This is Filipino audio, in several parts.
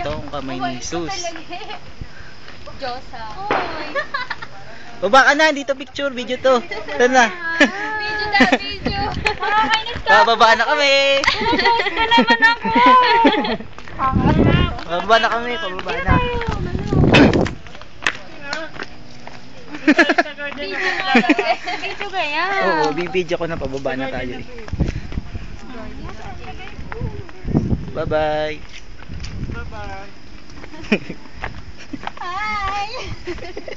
Ito ang kamay ni Jesus. Diyosa. Baba ka na, dito picture, video to. Ito na. Video na, video. Makakainis ka. Bababa na kami. Post ka naman ako. Bababa na kami, pababa na. Video kaya. Oo, bibidyo ko na, pababa na tayo eh. Bye-bye. Bye-bye. Hi!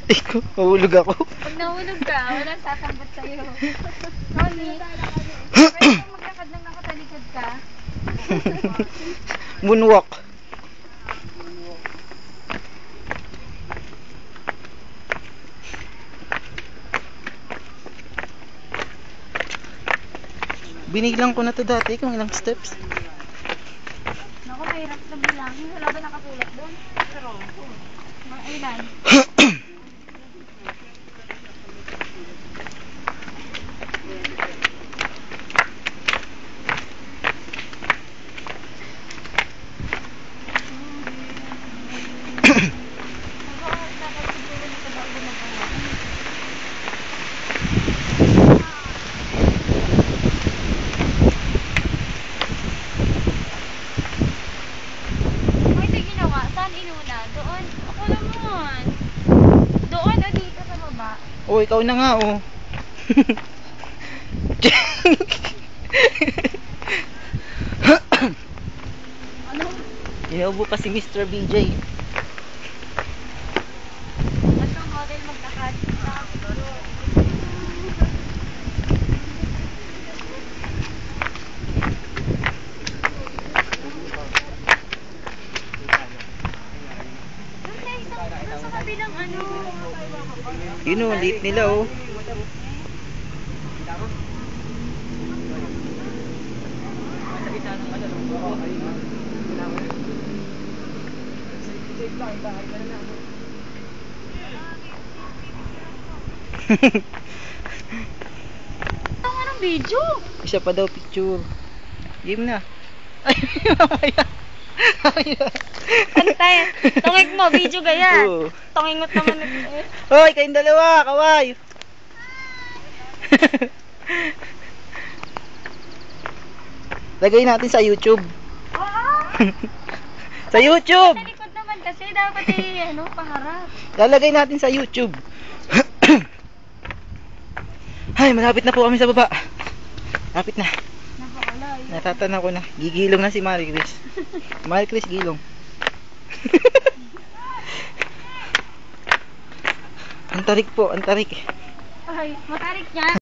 Ikaw, mahulog ako. Pag nahulog ka, walang sasambot sa'yo. Ronnie, pwede kang maglakad lang nakatalikod ka. Moonwalk. Biniglang ko na to dati kung ilang steps. Naku, mahirap na bilangin. Wala ba nakasulat doon? Pero, mga ilan? Doon, ako naman. Doon o dito sa baba? Oh, ikaw na nga oh. Ano? Inuubo pa si Mr. BJ. Ba't ang model magtakad? Sa kabilang ano? Yun oh, late nila oh. Ang anong video? Isa pa daw picture. Game na. Ay, mamaya. Ano tayo? Tungig mo, video gaya. Oo. Tungingot naman ito eh. Hoy, kayong dalawa, kaway. Lagay natin sa YouTube. Sa YouTube. Sa likod naman kasi dapat eh, ano, paharap. Lalagay natin sa YouTube. Ay, malapit na po kami sa baba. Lapit na. Napakalayo. Natatanaw ko na. Gigilong na si Marie Chris. Marie Chris, gilong. Ang tarik po, ang tarik. Ay, matarik niya.